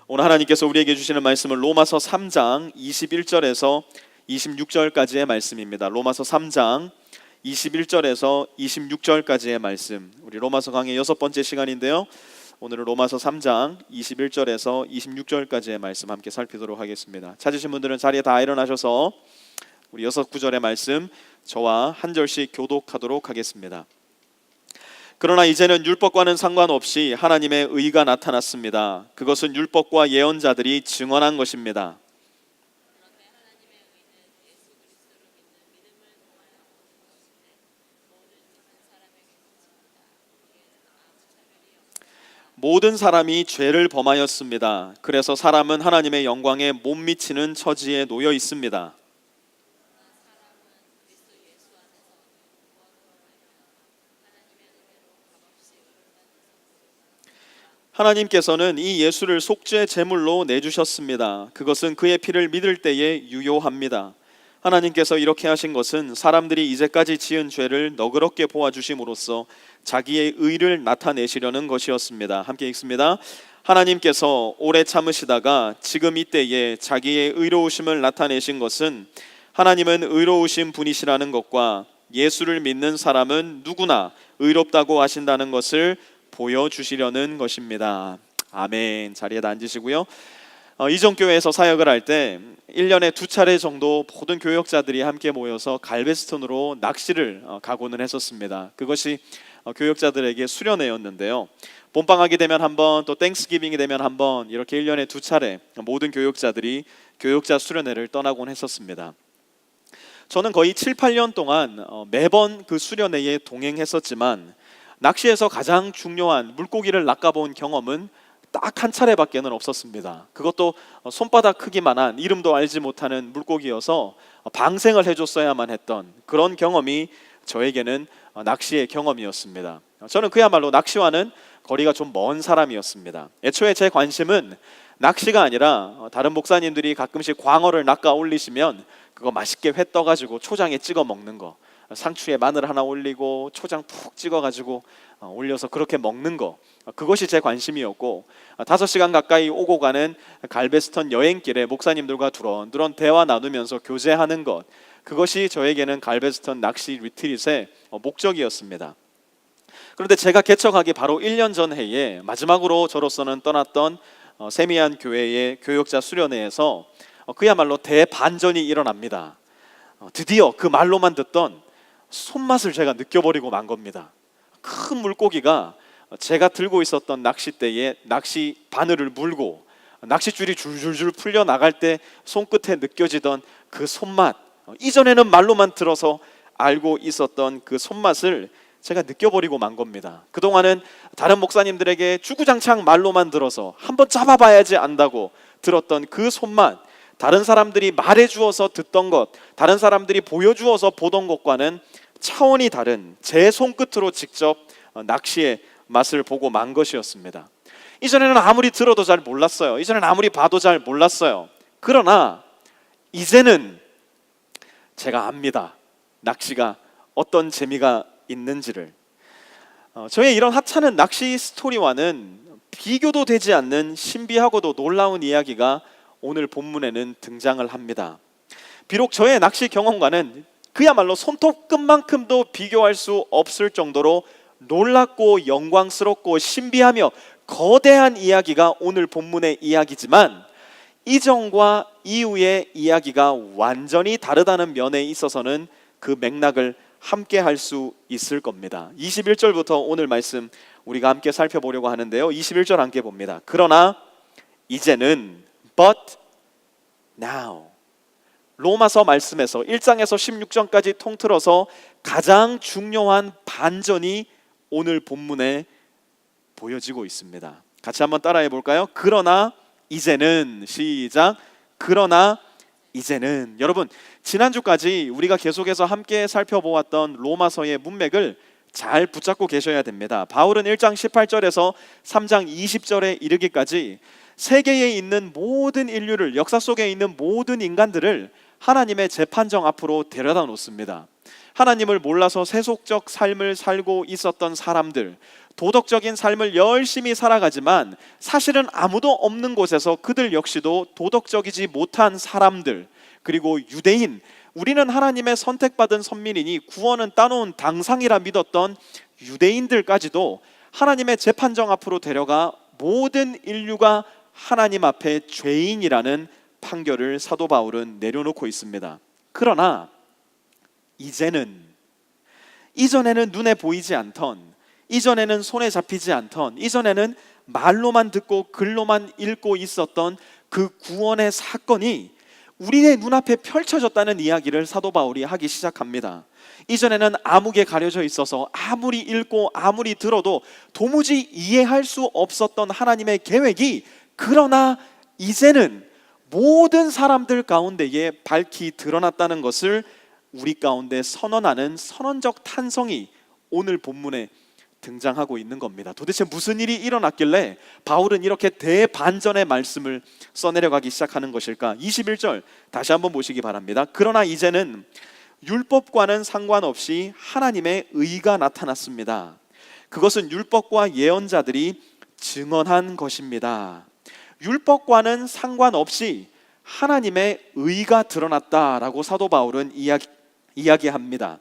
오늘 하나님께서 우리에게 주시는 말씀은 로마서 3장 21절에서 26절까지의 말씀입니다. 로마서 3장 21절에서 26절까지의 말씀. 우리 로마서 강의 6번째 시간인데요, 오늘은 로마서 3장 21절에서 26절까지의 말씀 함께 살피도록 하겠습니다. 찾으신 분들은 자리에 다 일어나셔서 우리 6구절의 말씀 저와 한 절씩 교독하도록 하겠습니다. 그러나 이제는 율법과는 상관없이 하나님의 의가 나타났습니다. 그것은 율법과 예언자들이 증언한 것입니다. 모든 사람이 죄를 범하였습니다. 그래서 사람은 하나님의 영광에 못 미치는 처지에 놓여 있습니다. 하나님께서는 이 예수를 속죄 제물로 내주셨습니다. 그것은 그의 피를 믿을 때에 유효합니다. 하나님께서 이렇게 하신 것은 사람들이 이제까지 지은 죄를 너그럽게 보아주심으로써 자기의 의를 나타내시려는 것이었습니다. 함께 읽습니다. 하나님께서 오래 참으시다가 지금 이때에 자기의 의로우심을 나타내신 것은 하나님은 의로우신 분이시라는 것과 예수를 믿는 사람은 누구나 의롭다고 하신다는 것을 보여주시려는 것입니다. 아멘. 자리에 앉으시고요. 이전교회에서 사역을 할 때 1년에 2차례 정도 모든 교역자들이 함께 모여서 갈베스톤으로 낚시를 가고는 했었습니다. 그것이 교역자들에게 수련회였는데요, 봄방학이 되면 한번, 또 땡스기빙이 되면 한번, 이렇게 1년에 2차례 모든 교역자들이 교역자 수련회를 떠나곤 했었습니다. 저는 거의 7, 8년 동안 매번 그 수련회에 동행했었지만 낚시에서 가장 중요한 물고기를 낚아본 경험은 딱 한 차례밖에는 없었습니다. 그것도 손바닥 크기만한 이름도 알지 못하는 물고기여서 방생을 해줬어야만 했던 그런 경험이 저에게는 낚시의 경험이었습니다. 저는 그야말로 낚시와는 거리가 좀 먼 사람이었습니다. 애초에 제 관심은 낚시가 아니라 다른 목사님들이 가끔씩 광어를 낚아 올리시면 그거 맛있게 회 떠가지고 초장에 찍어 먹는 거, 상추에 마늘 하나 올리고 초장 푹 찍어가지고 올려서 그렇게 먹는 거, 그것이 제 관심이었고, 5시간 가까이 오고 가는 갈베스턴 여행길에 목사님들과 두런두런 대화 나누면서 교제하는 것, 그것이 저에게는 갈베스턴 낚시 리트릿의 목적이었습니다. 그런데 제가 개척하기 바로 1년 전 해에 마지막으로 저로서는 떠났던 세미안 교회의 교역자 수련회에서 그야말로 대반전이 일어납니다. 드디어 그 말로만 듣던 손맛을 제가 느껴버리고 만 겁니다. 큰 물고기가 제가 들고 있었던 낚싯대에 낚시 바늘을 물고 낚싯줄이 줄줄줄 풀려 나갈 때 손끝에 느껴지던 그 손맛, 이전에는 말로만 들어서 알고 있었던 그 손맛을 제가 느껴버리고 만 겁니다. 그동안은 다른 목사님들에게 주구장창 말로만 들어서 한번 잡아봐야지 안다고 들었던 그 손맛, 다른 사람들이 말해주어서 듣던 것, 다른 사람들이 보여주어서 보던 것과는 차원이 다른 제 손끝으로 직접 낚시의 맛을 보고 만 것이었습니다. 이전에는 아무리 들어도 잘 몰랐어요. 이전에는 아무리 봐도 잘 몰랐어요. 그러나 이제는 제가 압니다. 낚시가 어떤 재미가 있는지를. 저의 이런 하찮은 낚시 스토리와는 비교도 되지 않는 신비하고도 놀라운 이야기가 오늘 본문에는 등장을 합니다. 비록 저의 낚시 경험과는 그야말로 손톱끝만큼도 비교할 수 없을 정도로 놀랍고 영광스럽고 신비하며 거대한 이야기가 오늘 본문의 이야기지만, 이전과 이후의 이야기가 완전히 다르다는 면에 있어서는 그 맥락을 함께 할 수 있을 겁니다. 21절부터 오늘 말씀 우리가 함께 살펴보려고 하는데요, 21절 함께 봅니다. 그러나 이제는, but now. 로마서 말씀에서 1장에서 16장까지 통틀어서 가장 중요한 반전이 오늘 본문에 보여지고 있습니다. 같이 한번 따라해 볼까요? 그러나 이제는, 시작. 그러나 이제는. 여러분, 지난주까지 우리가 계속해서 함께 살펴보았던 로마서의 문맥을 잘 붙잡고 계셔야 됩니다. 바울은 1장 18절에서 3장 20절에 이르기까지 세계에 있는 모든 인류를, 역사 속에 있는 모든 인간들을 하나님의 재판정 앞으로 데려다 놓습니다. 하나님을 몰라서 세속적 삶을 살고 있었던 사람들, 도덕적인 삶을 열심히 살아가지만 사실은 아무도 없는 곳에서 그들 역시도 도덕적이지 못한 사람들, 그리고 유대인, 우리는 하나님의 선택받은 선민이니 구원은 따놓은 당상이라 믿었던 유대인들까지도 하나님의 재판정 앞으로 데려가 모든 인류가 하나님 앞에 죄인이라는 판결을 사도 바울은 내려놓고 있습니다. 그러나 이전에는 눈에 보이지 않던, 이전에는 손에 잡히지 않던, 이전에는 말로만 듣고 글로만 읽고 있었던 그 구원의 사건이 우리의 눈앞에 펼쳐졌다는 이야기를 사도 바울이 하기 시작합니다. 이전에는 암흑에 가려져 있어서 아무리 읽고 아무리 들어도 도무지 이해할 수 없었던 하나님의 계획이, 그러나 이제는 모든 사람들 가운데에 밝히 드러났다는 것을 우리 가운데 선언하는 선언적 탄성이 오늘 본문에 등장하고 있는 겁니다. 도대체 무슨 일이 일어났길래 바울은 이렇게 대반전의 말씀을 써내려가기 시작하는 것일까? 21절 다시 한번 보시기 바랍니다. 그러나 이제는 율법과는 상관없이 하나님의 의가 나타났습니다. 그것은 율법과 예언자들이 증언한 것입니다. 율법과는 상관없이 하나님의 의가 드러났다라고 사도 바울은 이야기합니다.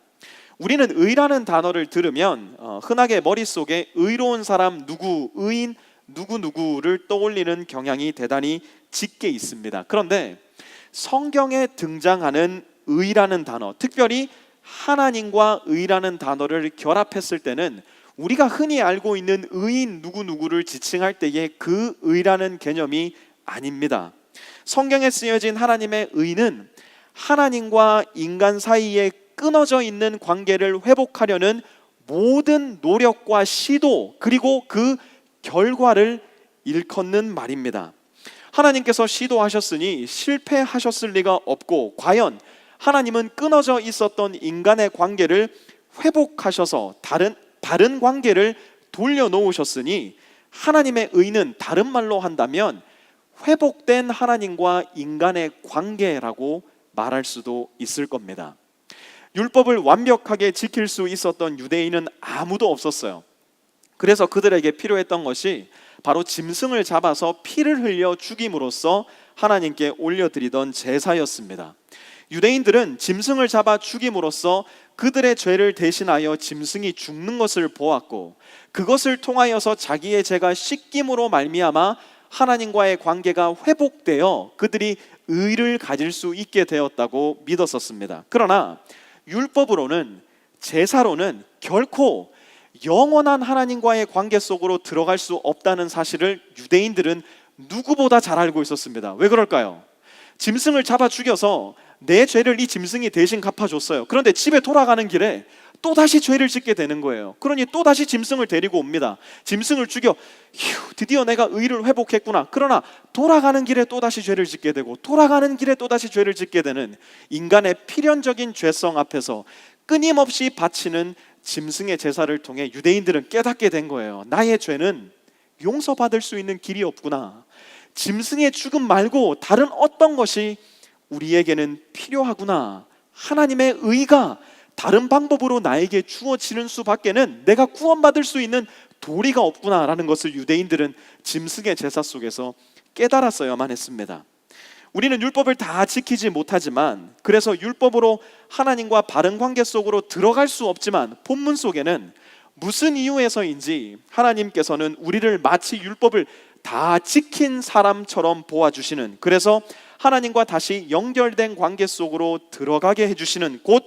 우리는 의라는 단어를 들으면 흔하게 머릿속에 의로운 사람 누구, 의인 누구누구를 떠올리는 경향이 대단히 짙게 있습니다. 그런데 성경에 등장하는 의라는 단어, 특별히 하나님과 의라는 단어를 결합했을 때는 우리가 흔히 알고 있는 의인 누구누구를 지칭할 때의 그 의라는 개념이 아닙니다. 성경에 쓰여진 하나님의 의는 하나님과 인간 사이에 끊어져 있는 관계를 회복하려는 모든 노력과 시도, 그리고 그 결과를 일컫는 말입니다. 하나님께서 시도하셨으니 실패하셨을 리가 없고, 과연 하나님은 끊어져 있었던 인간의 관계를 회복하셔서 바른 관계를 돌려놓으셨으니 하나님의 의는 다른 말로 한다면 회복된 하나님과 인간의 관계라고 말할 수도 있을 겁니다. 율법을 완벽하게 지킬 수 있었던 유대인은 아무도 없었어요. 그래서 그들에게 필요했던 것이 바로 짐승을 잡아서 피를 흘려 죽임으로써 하나님께 올려드리던 제사였습니다. 유대인들은 짐승을 잡아 죽임으로써 그들의 죄를 대신하여 짐승이 죽는 것을 보았고, 그것을 통하여서 자기의 죄가 씻김으로 말미암아 하나님과의 관계가 회복되어 그들이 의를 가질 수 있게 되었다고 믿었었습니다. 그러나 율법으로는, 제사로는 결코 영원한 하나님과의 관계 속으로 들어갈 수 없다는 사실을 유대인들은 누구보다 잘 알고 있었습니다. 왜 그럴까요? 짐승을 잡아 죽여서 내 죄를 이 짐승이 대신 갚아줬어요. 그런데 집에 돌아가는 길에 또다시 죄를 짓게 되는 거예요. 그러니 또다시 짐승을 데리고 옵니다. 짐승을 죽여, 드디어 내가 의를 회복했구나. 그러나 돌아가는 길에 또다시 죄를 짓게 되고, 돌아가는 길에 또다시 죄를 짓게 되는 인간의 필연적인 죄성 앞에서 끊임없이 바치는 짐승의 제사를 통해 유대인들은 깨닫게 된 거예요. 나의 죄는 용서받을 수 있는 길이 없구나. 짐승의 죽음 말고 다른 어떤 것이 우리에게는 필요하구나. 하나님의 의가 다른 방법으로 나에게 주어지는 수밖에는 내가 구원받을 수 있는 도리가 없구나라는 것을 유대인들은 짐승의 제사 속에서 깨달았어야만 했습니다. 우리는 율법을 다 지키지 못하지만, 그래서 율법으로 하나님과 바른 관계 속으로 들어갈 수 없지만, 본문 속에는 무슨 이유에서인지 하나님께서는 우리를 마치 율법을 다 지킨 사람처럼 보아주시는, 그래서 하나님과 다시 연결된 관계 속으로 들어가게 해주시는, 곧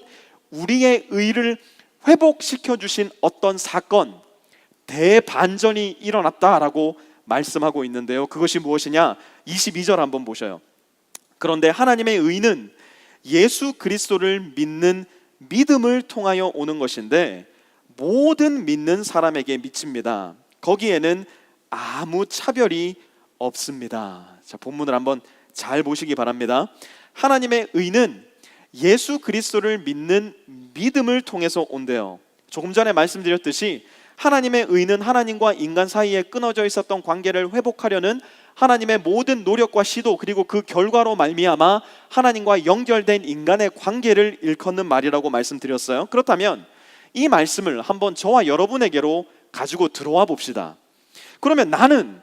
우리의 의를 회복시켜 주신 어떤 사건, 대반전이 일어났다라고 말씀하고 있는데요. 그것이 무엇이냐? 22절 한번 보셔요. 그런데 하나님의 의는 예수 그리스도를 믿는 믿음을 통하여 오는 것인데 모든 믿는 사람에게 미칩니다. 거기에는 아무 차별이 없습니다. 자, 본문을 한번 잘 보시기 바랍니다. 하나님의 의는 예수 그리스도를 믿는 믿음을 통해서 온대요. 조금 전에 말씀드렸듯이 하나님의 의는 하나님과 인간 사이에 끊어져 있었던 관계를 회복하려는 하나님의 모든 노력과 시도, 그리고 그 결과로 말미암아 하나님과 연결된 인간의 관계를 일컫는 말이라고 말씀드렸어요. 그렇다면 이 말씀을 한번 저와 여러분에게로 가지고 들어와 봅시다. 그러면 나는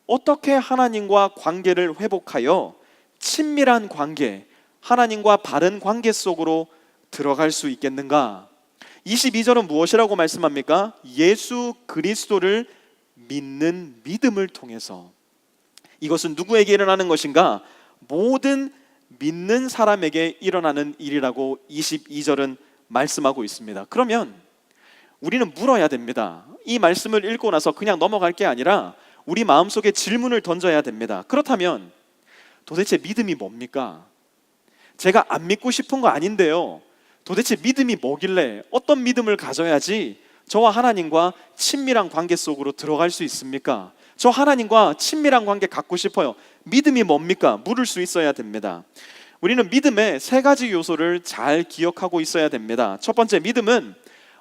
어떻게 하나님과 관계를 회복하여 친밀한 관계, 하나님과 바른 관계 속으로 들어갈 수 있겠는가? 22절은 무엇이라고 말씀합니까? 예수 그리스도를 믿는 믿음을 통해서. 이것은 누구에게 일어나는 것인가? 모든 믿는 사람에게 일어나는 일이라고 22절은 말씀하고 있습니다. 그러면 우리는 물어야 됩니다. 이 말씀을 읽고 나서 그냥 넘어갈 게 아니라 우리 마음속에 질문을 던져야 됩니다. 그렇다면 도대체 믿음이 뭡니까? 제가 안 믿고 싶은 거 아닌데요, 도대체 믿음이 뭐길래, 어떤 믿음을 가져야지 저와 하나님과 친밀한 관계 속으로 들어갈 수 있습니까? 저 하나님과 친밀한 관계 갖고 싶어요. 믿음이 뭡니까? 물을 수 있어야 됩니다. 우리는 믿음의 세 가지 요소를 잘 기억하고 있어야 됩니다. 첫 번째, 믿음은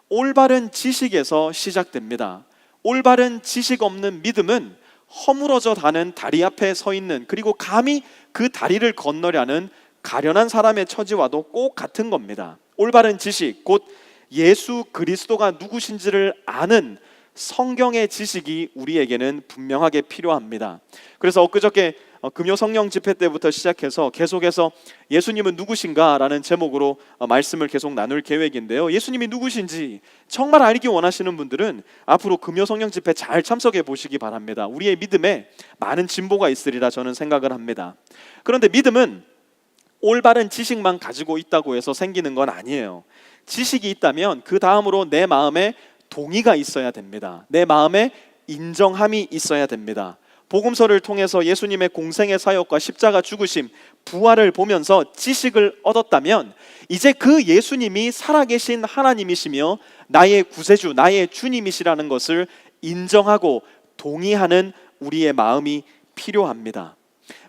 올바른 지식에서 시작됩니다. 올바른 지식 없는 믿음은 허물어져 가는 다리 앞에 서 있는, 그리고 감히 그 다리를 건너려는 가련한 사람의 처지와도 꼭 같은 겁니다. 올바른 지식, 곧 예수 그리스도가 누구신지를 아는 성경의 지식이 우리에게는 분명하게 필요합니다. 그래서 엊그저께 금요 성령 집회 때부터 시작해서 계속해서 예수님은 누구신가 라는 제목으로 말씀을 계속 나눌 계획인데요, 예수님이 누구신지 정말 알기 원하시는 분들은 앞으로 금요 성령 집회 잘 참석해 보시기 바랍니다. 우리의 믿음에 많은 진보가 있으리라 저는 생각을 합니다. 그런데 믿음은 올바른 지식만 가지고 있다고 해서 생기는 건 아니에요. 지식이 있다면 그 다음으로 내 마음에 동의가 있어야 됩니다. 내 마음에 인정함이 있어야 됩니다. 복음서를 통해서 예수님의 공생의 사역과 십자가 죽으심, 부활을 보면서 지식을 얻었다면 이제 그 예수님이 살아계신 하나님이시며 나의 구세주, 나의 주님이시라는 것을 인정하고 동의하는 우리의 마음이 필요합니다.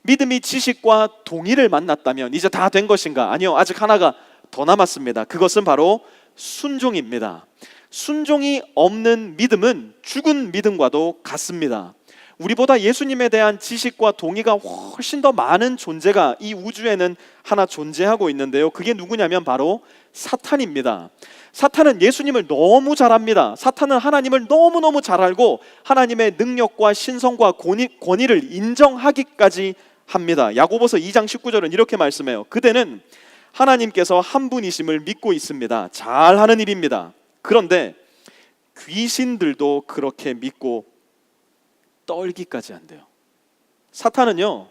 믿음이 지식과 동의를 만났다면 이제 다 된 것인가? 아니요, 아직 하나가 더 남았습니다. 그것은 바로 순종입니다. 순종이 없는 믿음은 죽은 믿음과도 같습니다. 우리보다 예수님에 대한 지식과 동의가 훨씬 더 많은 존재가 이 우주에는 하나 존재하고 있는데요, 그게 누구냐면 바로 사탄입니다. 사탄은 예수님을 너무 잘 압니다. 사탄은 하나님을 너무너무 잘 알고 하나님의 능력과 신성과 권위를 인정하기까지 합니다. 야고보서 2장 19절은 이렇게 말씀해요. 그대는 하나님께서 한 분이심을 믿고 있습니다. 잘하는 일입니다. 그런데 귀신들도 그렇게 믿고 떨기까지 한대요. 사탄은요,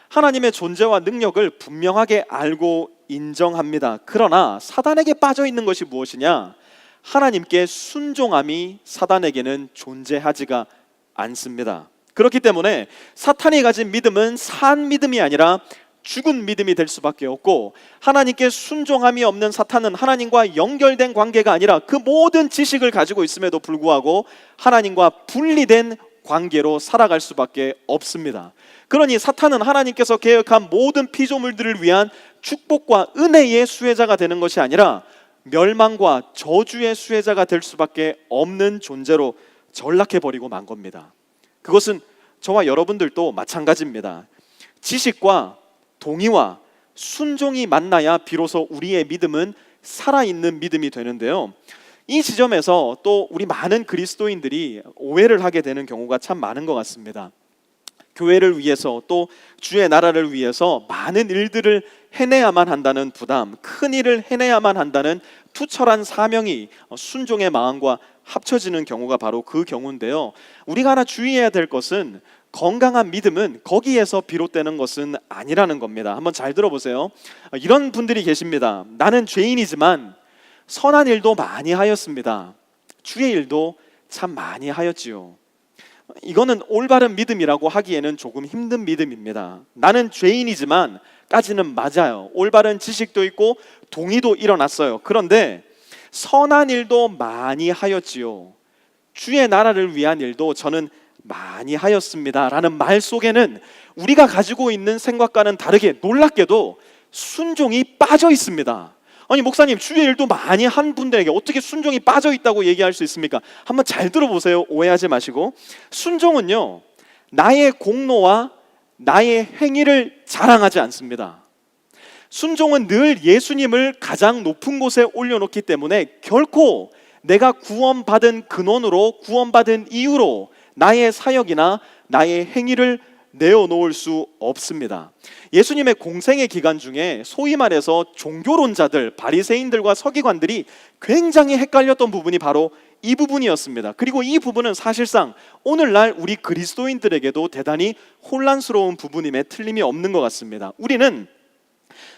하나님의 존재와 능력을 분명하게 알고 인정합니다. 그러나 사단에게 빠져 있는 것이 무엇이냐? 하나님께 순종함이 사단에게는 존재하지가 않습니다. 그렇기 때문에 사탄이 가진 믿음은 산 믿음이 아니라 죽은 믿음이 될 수밖에 없고, 하나님께 순종함이 없는 사탄은 하나님과 연결된 관계가 아니라 그 모든 지식을 가지고 있음에도 불구하고 하나님과 분리된 관계로 살아갈 수밖에 없습니다. 그러니 사탄은 하나님께서 계획한 모든 피조물들을 위한 축복과 은혜의 수혜자가 되는 것이 아니라 멸망과 저주의 수혜자가 될 수밖에 없는 존재로 전락해버리고 만 겁니다. 그것은 저와 여러분들도 마찬가지입니다. 지식과 동의와 순종이 만나야 비로소 우리의 믿음은 살아있는 믿음이 되는데요, 이 지점에서 또 우리 많은 그리스도인들이 오해를 하게 되는 경우가 참 많은 것 같습니다. 교회를 위해서 또 주의 나라를 위해서 많은 일들을 해내야만 한다는 부담, 큰 일을 해내야만 한다는 투철한 사명이 순종의 마음과 합쳐지는 경우가 바로 그 경우인데요, 우리가 하나 주의해야 될 것은 건강한 믿음은 거기에서 비롯되는 것은 아니라는 겁니다. 한번 잘 들어보세요. 이런 분들이 계십니다. 나는 죄인이지만 선한 일도 많이 하였습니다. 주의 일도 참 많이 하였지요. 이거는 올바른 믿음이라고 하기에는 조금 힘든 믿음입니다. 나는 죄인이지만 까지는 맞아요. 올바른 지식도 있고 동의도 일어났어요. 그런데 선한 일도 많이 하였지요. 주의 나라를 위한 일도 저는 많이 하였습니다 라는 말 속에는 우리가 가지고 있는 생각과는 다르게 놀랍게도 순종이 빠져 있습니다. 아니 목사님, 주의 일도 많이 한 분들에게 어떻게 순종이 빠져 있다고 얘기할 수 있습니까? 한번 잘 들어보세요. 오해하지 마시고. 순종은요, 나의 공로와 나의 행위를 자랑하지 않습니다. 순종은 늘 예수님을 가장 높은 곳에 올려놓기 때문에 결코 내가 구원받은 근원으로, 구원받은 이유로 나의 사역이나 나의 행위를 내어놓을 수 없습니다. 예수님의 공생의 기간 중에 소위 말해서 종교론자들, 바리새인들과 서기관들이 굉장히 헷갈렸던 부분이 바로 이 부분이었습니다. 그리고 이 부분은 사실상 오늘날 우리 그리스도인들에게도 대단히 혼란스러운 부분임에 틀림이 없는 것 같습니다. 우리는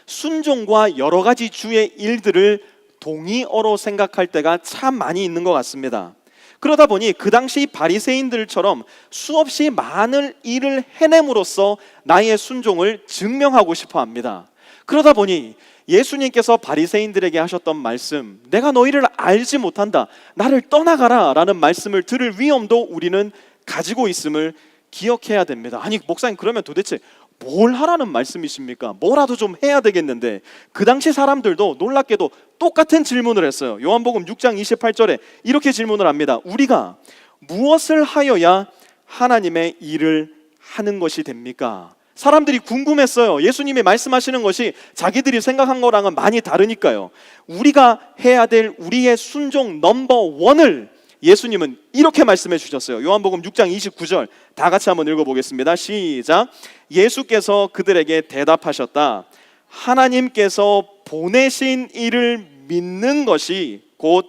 순종과 여러 가지 주의 일들을 동의어로 생각할 때가 참 많이 있는 것 같습니다. 그러다 보니 그 당시 바리새인들처럼 수없이 많은 일을 해냄으로써 나의 순종을 증명하고 싶어 합니다. 그러다 보니 예수님께서 바리새인들에게 하셨던 말씀, 내가 너희를 알지 못한다, 나를 떠나가라 라는 말씀을 들을 위험도 우리는 가지고 있음을 기억해야 됩니다. 아니 목사님, 그러면 도대체 뭘 하라는 말씀이십니까? 뭐라도 좀 해야 되겠는데, 그 당시 사람들도 놀랍게도 똑같은 질문을 했어요. 요한복음 6장 28절에 이렇게 질문을 합니다. 우리가 무엇을 하여야 하나님의 일을 하는 것이 됩니까? 사람들이 궁금했어요. 예수님이 말씀하시는 것이 자기들이 생각한 거랑은 많이 다르니까요. 우리가 해야 될 우리의 순종 넘버 원을 예수님은 이렇게 말씀해 주셨어요. 요한복음 6장 29절 다 같이 한번 읽어보겠습니다. 시작. 예수께서 그들에게 대답하셨다. 하나님께서 보내신 이를 믿는 것이 곧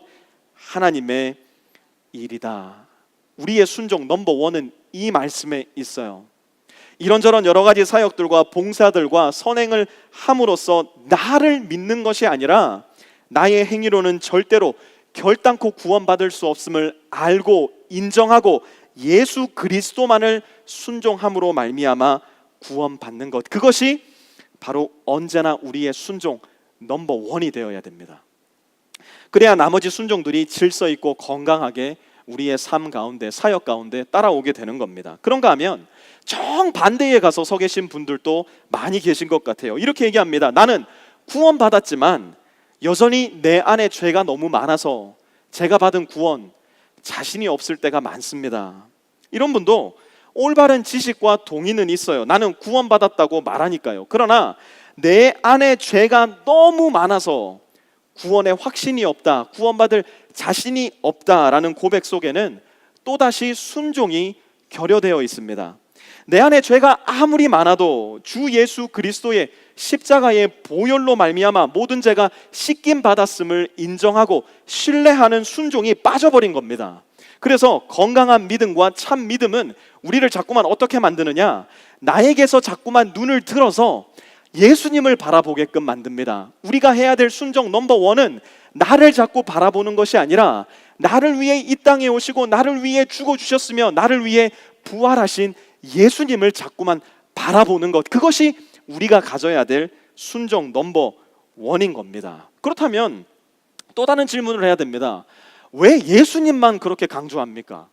하나님의 일이다. 우리의 순종 넘버 원은 이 말씀에 있어요. 이런저런 여러 가지 사역들과 봉사들과 선행을 함으로써 나를 믿는 것이 아니라 나의 행위로는 절대로 결단코 구원받을 수 없음을 알고 인정하고 예수 그리스도만을 순종함으로 말미암아 구원받는 것, 그것이 바로 언제나 우리의 순종 넘버 원이 되어야 됩니다. 그래야 나머지 순종들이 질서 있고 건강하게 우리의 삶 가운데, 사역 가운데 따라오게 되는 겁니다. 그런가 하면 정반대에 가서 서 계신 분들도 많이 계신 것 같아요. 이렇게 얘기합니다. 나는 구원받았지만 여전히 내 안에 죄가 너무 많아서 제가 받은 구원 자신이 없을 때가 많습니다. 이런 분도 올바른 지식과 동의는 있어요. 나는 구원받았다고 말하니까요. 그러나 내 안에 죄가 너무 많아서 구원에 확신이 없다, 구원받을 자신이 없다라는 고백 속에는 또다시 순종이 결여되어 있습니다. 내 안에 죄가 아무리 많아도 주 예수 그리스도의 십자가의 보혈로 말미암아 모든 죄가 씻김 받았음을 인정하고 신뢰하는 순종이 빠져버린 겁니다. 그래서 건강한 믿음과 참 믿음은 우리를 자꾸만 어떻게 만드느냐, 나에게서 자꾸만 눈을 들어서 예수님을 바라보게끔 만듭니다. 우리가 해야 될 순종 넘버 원은 나를 자꾸 바라보는 것이 아니라 나를 위해 이 땅에 오시고 나를 위해 죽어주셨으며 나를 위해 부활하신 예수님을 자꾸만 바라보는 것, 그것이 우리가 가져야 될 순종 넘버 원인 겁니다. 그렇다면 또 다른 질문을 해야 됩니다. 왜 예수님만 그렇게 강조합니까?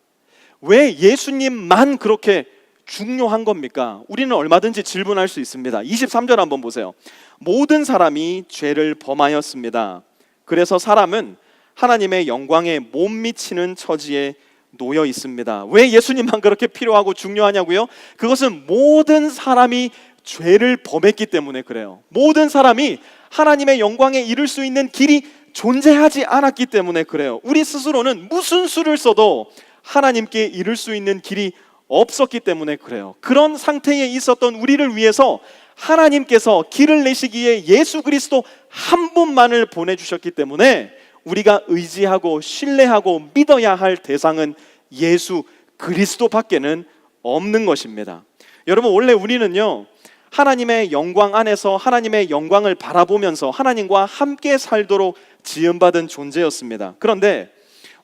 왜 예수님만 그렇게 중요한 겁니까? 우리는 얼마든지 질문할 수 있습니다. 23절 한번 보세요. 모든 사람이 죄를 범하였습니다. 그래서 사람은 하나님의 영광에 못 미치는 처지에 놓여 있습니다. 왜 예수님만 그렇게 필요하고 중요하냐고요? 그것은 모든 사람이 죄를 범했기 때문에 그래요. 모든 사람이 하나님의 영광에 이를 수 있는 길이 존재하지 않았기 때문에 그래요. 우리 스스로는 무슨 수를 써도 하나님께 이를 수 있는 길이 없었기 때문에 그래요. 그런 상태에 있었던 우리를 위해서 하나님께서 길을 내시기에 예수 그리스도 한 분만을 보내주셨기 때문에 우리가 의지하고 신뢰하고 믿어야 할 대상은 예수 그리스도밖에는 없는 것입니다. 여러분, 원래 우리는요, 하나님의 영광 안에서 하나님의 영광을 바라보면서 하나님과 함께 살도록 지음받은 존재였습니다. 그런데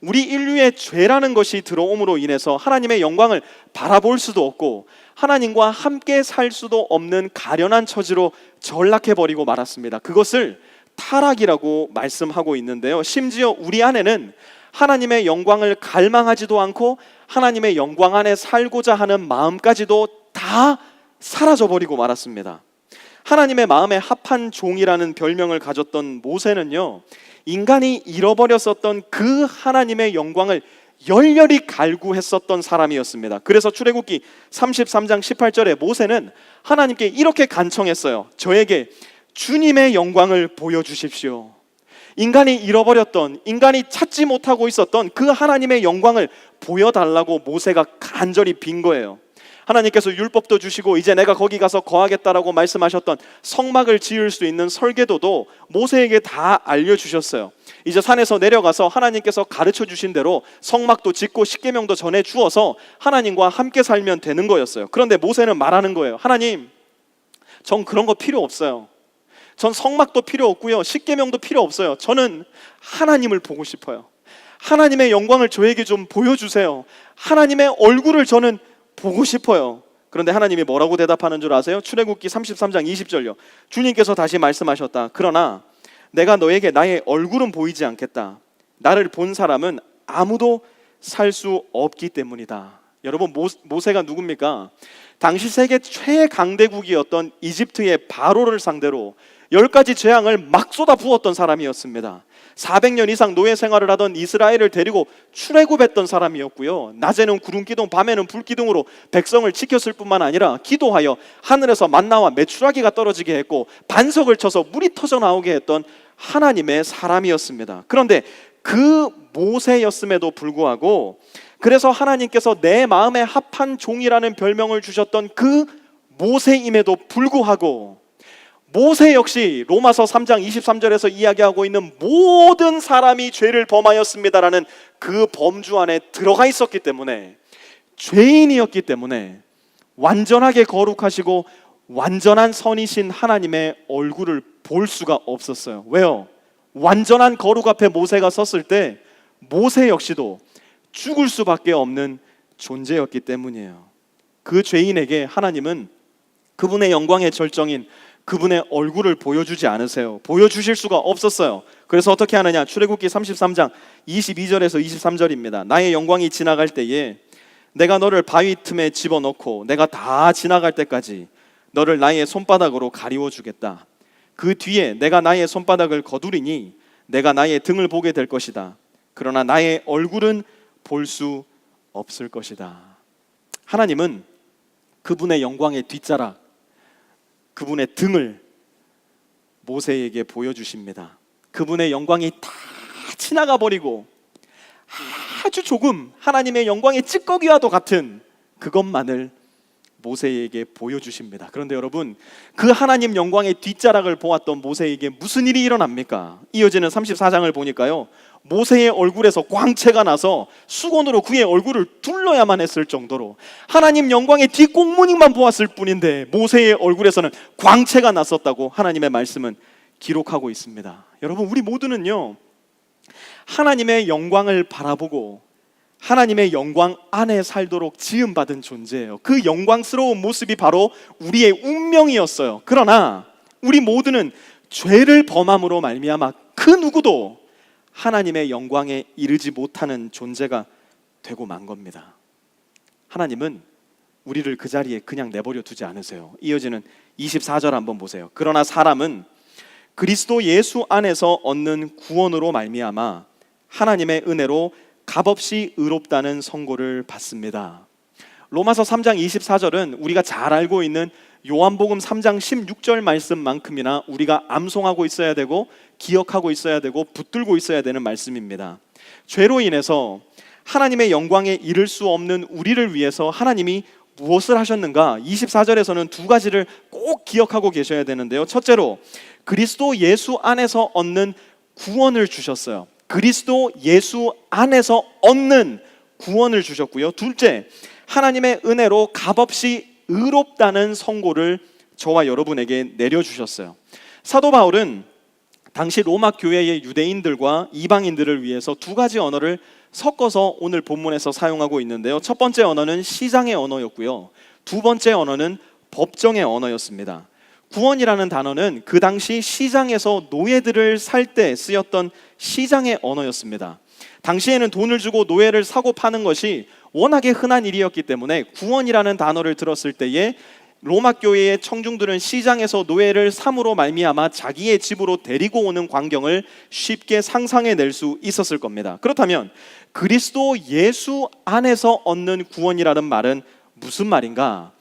우리 인류의 죄라는 것이 들어옴으로 인해서 하나님의 영광을 바라볼 수도 없고 하나님과 함께 살 수도 없는 가련한 처지로 전락해버리고 말았습니다. 그것을 타락이라고 말씀하고 있는데요, 심지어 우리 안에는 하나님의 영광을 갈망하지도 않고 하나님의 영광 안에 살고자 하는 마음까지도 다 사라져버리고 말았습니다. 하나님의 마음에 합한 종이라는 별명을 가졌던 모세는요, 인간이 잃어버렸었던 그 하나님의 영광을 열렬히 갈구했었던 사람이었습니다. 그래서 출애굽기 33장 18절에 모세는 하나님께 이렇게 간청했어요. 저에게 주님의 영광을 보여주십시오. 인간이 잃어버렸던, 인간이 찾지 못하고 있었던 그 하나님의 영광을 보여달라고 모세가 간절히 빈 거예요. 하나님께서 율법도 주시고 이제 내가 거기 가서 거하겠다라고 말씀하셨던 성막을 지을 수 있는 설계도도 모세에게 다 알려주셨어요. 이제 산에서 내려가서 하나님께서 가르쳐 주신 대로 성막도 짓고 십계명도 전해 주어서 하나님과 함께 살면 되는 거였어요. 그런데 모세는 말하는 거예요. 하나님, 전 그런 거 필요 없어요. 전 성막도 필요 없고요, 십계명도 필요 없어요. 저는 하나님을 보고 싶어요. 하나님의 영광을 저에게 좀 보여주세요. 하나님의 얼굴을 저는 보고 싶어요. 그런데 하나님이 뭐라고 대답하는 줄 아세요? 출애굽기 33장 20절요. 주님께서 다시 말씀하셨다. 그러나 내가 너에게 나의 얼굴은 보이지 않겠다. 나를 본 사람은 아무도 살 수 없기 때문이다. 여러분, 모세가 누굽니까? 당시 세계 최강대국이었던 이집트의 바로를 상대로 10가지 재앙을 막 쏟아 부었던 사람이었습니다. 400년 이상 노예 생활을 하던 이스라엘을 데리고 출애굽했던 사람이었고요, 낮에는 구름기둥, 밤에는 불기둥으로 백성을 지켰을 뿐만 아니라 기도하여 하늘에서 만나와 메추라기가 떨어지게 했고 반석을 쳐서 물이 터져 나오게 했던 하나님의 사람이었습니다. 그런데 그 모세였음에도 불구하고, 그래서 하나님께서 내 마음에 합한 종이라는 별명을 주셨던 그 모세임에도 불구하고, 모세 역시 로마서 3장 23절에서 이야기하고 있는 모든 사람이 죄를 범하였습니다라는 그 범주 안에 들어가 있었기 때문에, 죄인이었기 때문에 완전하게 거룩하시고 완전한 선이신 하나님의 얼굴을 볼 수가 없었어요. 왜요? 완전한 거룩 앞에 모세가 섰을 때 모세 역시도 죽을 수밖에 없는 존재였기 때문이에요. 그 죄인에게 하나님은 그분의 영광의 절정인 그분의 얼굴을 보여주지 않으세요. 보여주실 수가 없었어요. 그래서 어떻게 하느냐? 출애굽기 33장 22절에서 23절입니다. 나의 영광이 지나갈 때에 내가 너를 바위 틈에 집어넣고 내가 다 지나갈 때까지 너를 나의 손바닥으로 가리워 주겠다. 그 뒤에 내가 나의 손바닥을 거두리니 내가 나의 등을 보게 될 것이다. 그러나 나의 얼굴은 볼 수 없을 것이다. 하나님은 그분의 영광의 뒷자락, 그분의 등을 모세에게 보여주십니다. 그분의 영광이 다 지나가 버리고 아주 조금 하나님의 영광의 찌꺼기와도 같은 그것만을 모세에게 보여주십니다. 그런데 여러분, 그 하나님 영광의 뒷자락을 보았던 모세에게 무슨 일이 일어납니까? 이어지는 34장을 보니까요, 모세의 얼굴에서 광채가 나서 수건으로 그의 얼굴을 둘러야만 했을 정도로 하나님 영광의 뒷꽁무니만 보았을 뿐인데 모세의 얼굴에서는 광채가 났었다고 하나님의 말씀은 기록하고 있습니다. 여러분, 우리 모두는요, 하나님의 영광을 바라보고 하나님의 영광 안에 살도록 지음받은 존재예요. 그 영광스러운 모습이 바로 우리의 운명이었어요. 그러나 우리 모두는 죄를 범함으로 말미암아 그 누구도 하나님의 영광에 이르지 못하는 존재가 되고 만 겁니다. 하나님은 우리를 그 자리에 그냥 내버려 두지 않으세요. 이어지는 24절 한번 보세요. 그러나 사람은 그리스도 예수 안에서 얻는 구원으로 말미암아 하나님의 은혜로 값없이 의롭다는 선고를 받습니다. 로마서 3장 24절은 우리가 잘 알고 있는 요한복음 3장 16절 말씀만큼이나 우리가 암송하고 있어야 되고 기억하고 있어야 되고 붙들고 있어야 되는 말씀입니다. 죄로 인해서 하나님의 영광에 이를 수 없는 우리를 위해서 하나님이 무엇을 하셨는가? 24절에서는 두 가지를 꼭 기억하고 계셔야 되는데요. 첫째로 그리스도 예수 안에서 얻는 구원을 주셨어요. 그리스도 예수 안에서 얻는 구원을 주셨고요. 둘째, 하나님의 은혜로 값없이 의롭다는 선고를 저와 여러분에게 내려주셨어요. 사도 바울은 당시 로마 교회의 유대인들과 이방인들을 위해서 두 가지 언어를 섞어서 오늘 본문에서 사용하고 있는데요. 첫 번째 언어는 시장의 언어였고요, 두 번째 언어는 법정의 언어였습니다. 구원이라는 단어는 그 당시 시장에서 노예들을 살 때 쓰였던 시장의 언어였습니다. 당시에는 돈을 주고 노예를 사고 파는 것이 워낙에 흔한 일이었기 때문에 구원이라는 단어를 들었을 때에 로마 교회의 청중들은 시장에서 노예를 삼으로 말미암아 자기의 집으로 데리고 오는 광경을 쉽게 상상해낼 수 있었을 겁니다. 그렇다면 그리스도 예수 안에서 얻는 구원이라는 말은 무슨 말인가?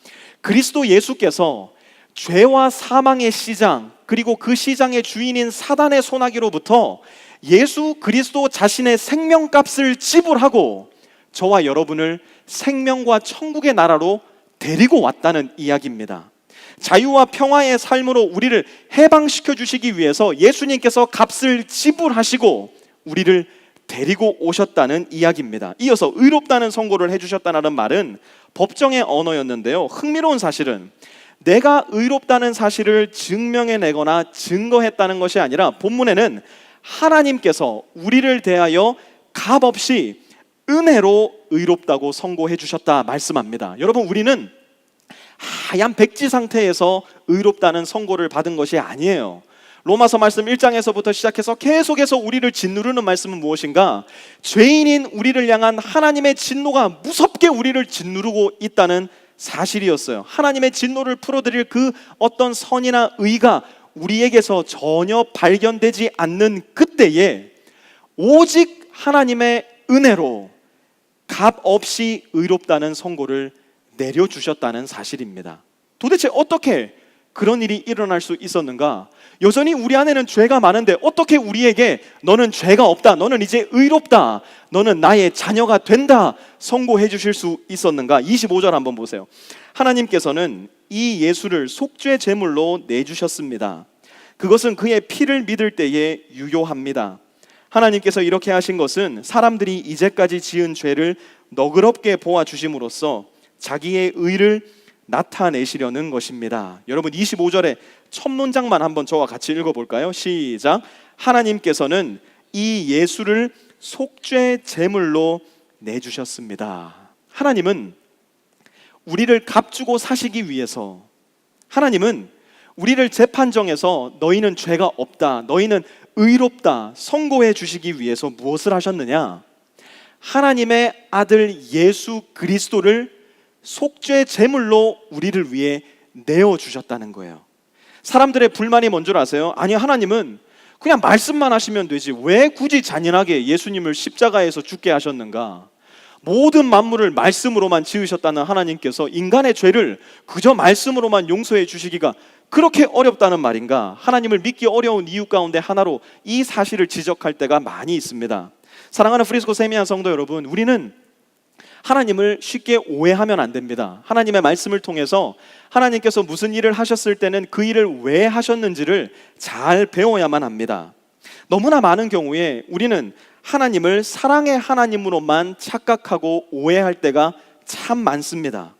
그리스도 예수께서 죄와 사망의 시장, 그리고 그 시장의 주인인 사단의 손아귀로부터 예수 그리스도 자신의 생명값을 지불하고 저와 여러분을 생명과 천국의 나라로 데리고 왔다는 이야기입니다. 자유와 평화의 삶으로 우리를 해방시켜 주시기 위해서 예수님께서 값을 지불하시고 우리를 데리고 오셨다는 이야기입니다. 이어서 의롭다는 선고를 해주셨다는 말은 법정의 언어였는데요, 흥미로운 사실은 내가 의롭다는 사실을 증명해내거나 증거했다는 것이 아니라 본문에는 하나님께서 우리를 대하여 값없이 은혜로 의롭다고 선고해 주셨다 말씀합니다. 여러분, 우리는 하얀 백지 상태에서 의롭다는 선고를 받은 것이 아니에요. 로마서 말씀 1장에서부터 시작해서 계속해서 우리를 짓누르는 말씀은 무엇인가? 죄인인 우리를 향한 하나님의 진노가 무섭게 우리를 짓누르고 있다는 사실이었어요. 하나님의 진노를 풀어드릴 그 어떤 선이나 의가 우리에게서 전혀 발견되지 않는 그때에 오직 하나님의 은혜로 값 없이 의롭다는 선고를 내려주셨다는 사실입니다. 도대체 어떻게 그런 일이 일어날 수 있었는가? 여전히 우리 안에는 죄가 많은데 어떻게 우리에게 너는 죄가 없다, 너는 이제 의롭다, 너는 나의 자녀가 된다 선고해 주실 수 있었는가? 25절 한번 보세요. 하나님께서는 이 예수를 속죄 제물로 내주셨습니다. 그것은 그의 피를 믿을 때에 유효합니다. 하나님께서 이렇게 하신 것은 사람들이 이제까지 지은 죄를 너그럽게 보아주심으로써 자기의 의를 나타내시려는 것입니다. 여러분, 25절의 첫 문장만 한번 저와 같이 읽어볼까요? 시작. 하나님께서는 이 예수를 속죄 제물로 내주셨습니다. 하나님은 우리를 값주고 사시기 위해서, 하나님은 우리를 재판정에서 너희는 죄가 없다, 너희는 의롭다 선고해 주시기 위해서 무엇을 하셨느냐? 하나님의 아들 예수 그리스도를 속죄 제물로 우리를 위해 내어주셨다는 거예요. 사람들의 불만이 뭔 줄 아세요? 아니, 하나님은 그냥 말씀만 하시면 되지 왜 굳이 잔인하게 예수님을 십자가에서 죽게 하셨는가? 모든 만물을 말씀으로만 지으셨다는 하나님께서 인간의 죄를 그저 말씀으로만 용서해 주시기가 그렇게 어렵다는 말인가? 하나님을 믿기 어려운 이유 가운데 하나로 이 사실을 지적할 때가 많이 있습니다. 사랑하는 프리스코 세미한 성도 여러분, 우리는 하나님을 쉽게 오해하면 안 됩니다. 하나님의 말씀을 통해서 하나님께서 무슨 일을 하셨을 때는 그 일을 왜 하셨는지를 잘 배워야만 합니다. 너무나 많은 경우에 우리는 하나님을 사랑의 하나님으로만 착각하고 오해할 때가 참 많습니다.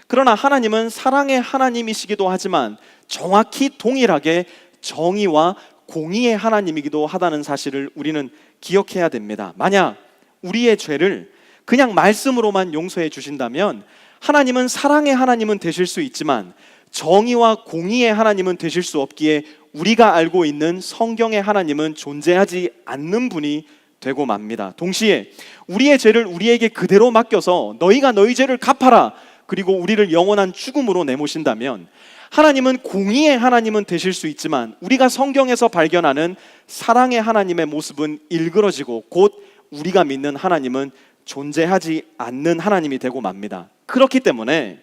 그러나 하나님은 사랑의 하나님이시기도 하지만 정확히 동일하게 정의와 공의의 하나님이기도 하다는 사실을 우리는 기억해야 됩니다. 만약 우리의 죄를 그냥 말씀으로만 용서해 주신다면 하나님은 사랑의 하나님은 되실 수 있지만 정의와 공의의 하나님은 되실 수 없기에 우리가 알고 있는 성경의 하나님은 존재하지 않는 분이 되고 맙니다. 동시에 우리의 죄를 우리에게 그대로 맡겨서 너희가 너희 죄를 갚아라, 그리고 우리를 영원한 죽음으로 내모신다면 하나님은 공의의 하나님은 되실 수 있지만 우리가 성경에서 발견하는 사랑의 하나님의 모습은 일그러지고 곧 우리가 믿는 하나님은 존재하지 않는 하나님이 되고 맙니다. 그렇기 때문에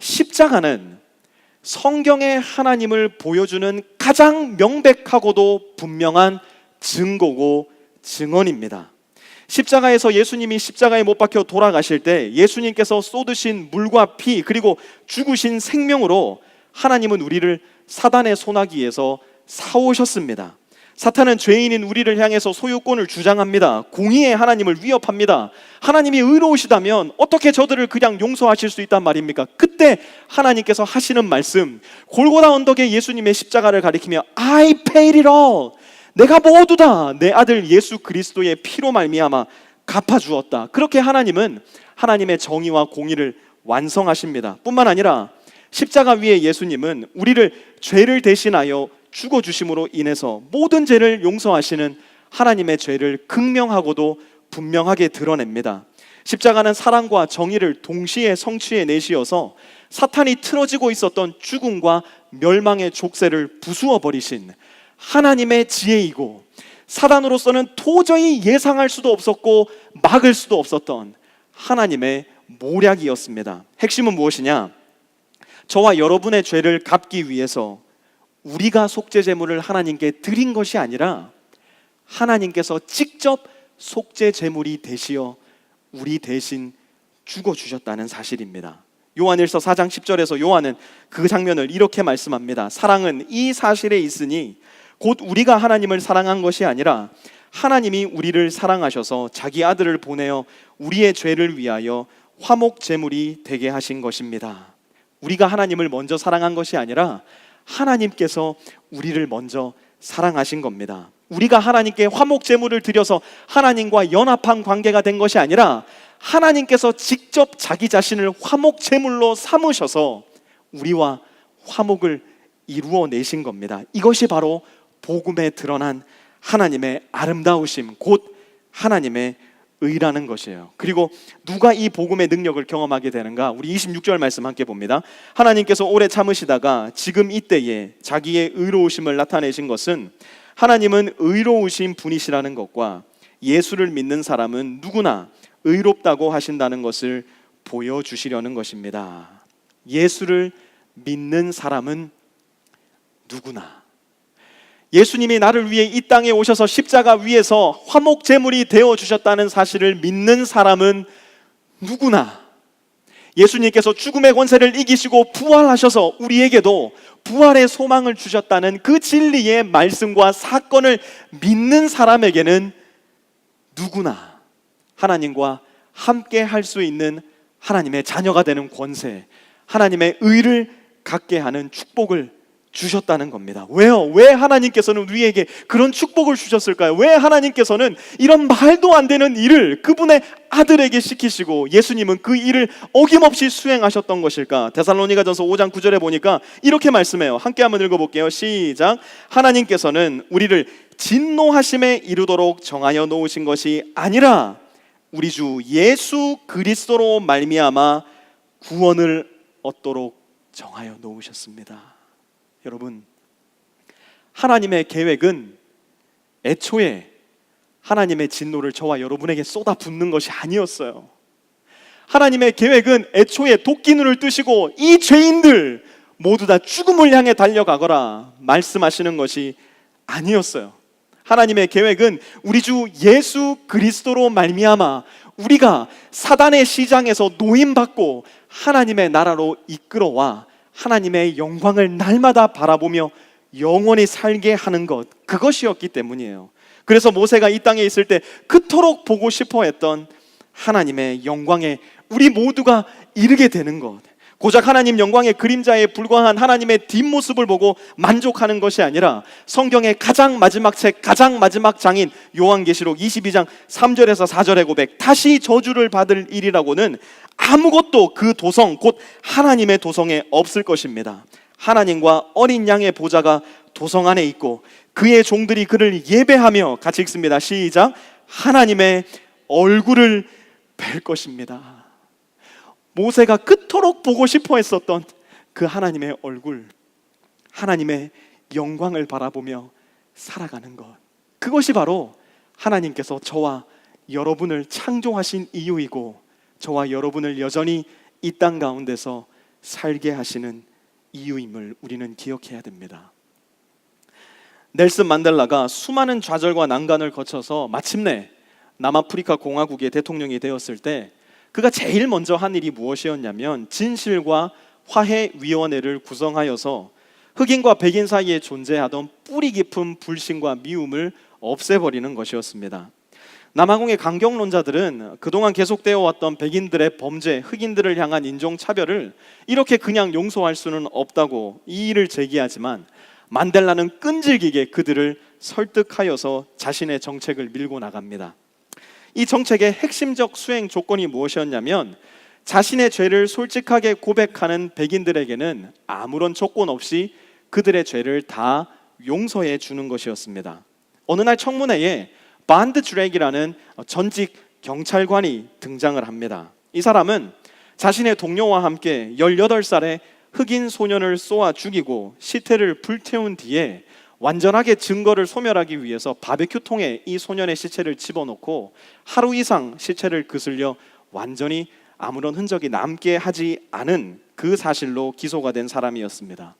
십자가는 성경의 하나님을 보여주는 가장 명백하고도 분명한 증거고 증언입니다. 십자가에서 예수님이 십자가에 못 박혀 돌아가실 때 예수님께서 쏟으신 물과 피 그리고 죽으신 생명으로 하나님은 우리를 사단의 손아귀에서 사오셨습니다. 사탄은 죄인인 우리를 향해서 소유권을 주장합니다. 공의의 하나님을 위협합니다. 하나님이 의로우시다면 어떻게 저들을 그냥 용서하실 수 있단 말입니까? 그때 하나님께서 하시는 말씀, 골고다 언덕에 예수님의 십자가를 가리키며 I paid it all, 내가 모두 다 내 아들 예수 그리스도의 피로 말미암아 갚아주었다. 그렇게 하나님은 하나님의 정의와 공의를 완성하십니다. 뿐만 아니라 십자가 위에 예수님은 우리를 죄를 대신하여 죽어주심으로 인해서 모든 죄를 용서하시는 하나님의 죄를 극명하고도 분명하게 드러냅니다. 십자가는 사랑과 정의를 동시에 성취해 내시어서 사탄이 틀어지고 있었던 죽음과 멸망의 족쇄를 부수어 버리신 하나님의 지혜이고, 사단으로서는 도저히 예상할 수도 없었고 막을 수도 없었던 하나님의 모략이었습니다. 핵심은 무엇이냐? 저와 여러분의 죄를 갚기 위해서 우리가 속죄 제물을 하나님께 드린 것이 아니라 하나님께서 직접 속죄 제물이 되시어 우리 대신 죽어주셨다는 사실입니다. 요한일서 4장 10절에서 요한은 그 장면을 이렇게 말씀합니다. 사랑은 이 사실에 있으니 곧 우리가 하나님을 사랑한 것이 아니라 하나님이 우리를 사랑하셔서 자기 아들을 보내어 우리의 죄를 위하여 화목 제물이 되게 하신 것입니다. 우리가 하나님을 먼저 사랑한 것이 아니라 하나님께서 우리를 먼저 사랑하신 겁니다. 우리가 하나님께 화목 제물을 드려서 하나님과 연합한 관계가 된 것이 아니라 하나님께서 직접 자기 자신을 화목 제물로 삼으셔서 우리와 화목을 이루어 내신 겁니다. 이것이 바로 복음에 드러난 하나님의 아름다우심, 곧 하나님의 의라는 것이에요. 그리고 누가 이 복음의 능력을 경험하게 되는가? 우리 26절 말씀 함께 봅니다. 하나님께서 오래 참으시다가 지금 이때에 자기의 의로우심을 나타내신 것은 하나님은 의로우신 분이시라는 것과 예수를 믿는 사람은 누구나 의롭다고 하신다는 것을 보여주시려는 것입니다. 예수를 믿는 사람은 누구나, 예수님이 나를 위해 이 땅에 오셔서 십자가 위에서 화목 제물이 되어 주셨다는 사실을 믿는 사람은 누구나, 예수님께서 죽음의 권세를 이기시고 부활하셔서 우리에게도 부활의 소망을 주셨다는 그 진리의 말씀과 사건을 믿는 사람에게는 누구나 하나님과 함께 할 수 있는 하나님의 자녀가 되는 권세, 하나님의 의를 갖게 하는 축복을 주셨다는 겁니다. 왜요? 왜 하나님께서는 우리에게 그런 축복을 주셨을까요? 왜 하나님께서는 이런 말도 안 되는 일을 그분의 아들에게 시키시고 예수님은 그 일을 어김없이 수행하셨던 것일까? 데살로니가전서 5장 9절에 보니까 이렇게 말씀해요. 함께 한번 읽어볼게요. 시작. 하나님께서는 우리를 진노하심에 이르도록 정하여 놓으신 것이 아니라 우리 주 예수 그리스도로 말미암아 구원을 얻도록 정하여 놓으셨습니다. 여러분, 하나님의 계획은 애초에 하나님의 진노를 저와 여러분에게 쏟아붓는 것이 아니었어요. 하나님의 계획은 애초에 도끼눈을 뜨시고 이 죄인들 모두 다 죽음을 향해 달려가거라 말씀하시는 것이 아니었어요. 하나님의 계획은 우리 주 예수 그리스도로 말미암아 우리가 사단의 시장에서 노임받고 하나님의 나라로 이끌어와 하나님의 영광을 날마다 바라보며 영원히 살게 하는 것, 그것이었기 때문이에요. 그래서 모세가 이 땅에 있을 때 그토록 보고 싶어 했던 하나님의 영광에 우리 모두가 이르게 되는 것, 고작 하나님 영광의 그림자에 불과한 하나님의 뒷모습을 보고 만족하는 것이 아니라 성경의 가장 마지막 책, 가장 마지막 장인 요한계시록 22장 3절에서 4절의 고백, 다시 저주를 받을 일이라고는 아무것도 그 도성, 곧 하나님의 도성에 없을 것입니다. 하나님과 어린 양의 보좌가 도성 안에 있고 그의 종들이 그를 예배하며, 같이 읽습니다. 시작. 하나님의 얼굴을 뵐 것입니다. 모세가 그토록 보고 싶어 했었던 그 하나님의 얼굴, 하나님의 영광을 바라보며 살아가는 것, 그것이 바로 하나님께서 저와 여러분을 창조하신 이유이고 저와 여러분을 여전히 이 땅 가운데서 살게 하시는 이유임을 우리는 기억해야 됩니다. 넬슨 만델라가 수많은 좌절과 난관을 거쳐서 마침내 남아프리카 공화국의 대통령이 되었을 때 그가 제일 먼저 한 일이 무엇이었냐면 진실과 화해위원회를 구성하여서 흑인과 백인 사이에 존재하던 뿌리 깊은 불신과 미움을 없애버리는 것이었습니다. 남아공의 강경론자들은 그동안 계속되어 왔던 백인들의 범죄, 흑인들을 향한 인종차별을 이렇게 그냥 용서할 수는 없다고 이의를 제기하지만 만델라는 끈질기게 그들을 설득하여서 자신의 정책을 밀고 나갑니다. 이 정책의 핵심적 수행 조건이 무엇이었냐면 자신의 죄를 솔직하게 고백하는 백인들에게는 아무런 조건 없이 그들의 죄를 다 용서해 주는 것이었습니다. 어느 날 청문회에 반드 드랙이라는 전직 경찰관이 등장을 합니다. 이 사람은 자신의 동료와 함께 18살의 흑인 소년을 쏘아 죽이고 시체를 불태운 뒤에 완전하게 증거를 소멸하기 위해서 바베큐 통에 이 소년의 시체를 집어넣고 하루 이상 시체를 그슬려 완전히 아무런 흔적이 남게 하지 않은 그 사실로 기소가 된 사람이었습니다.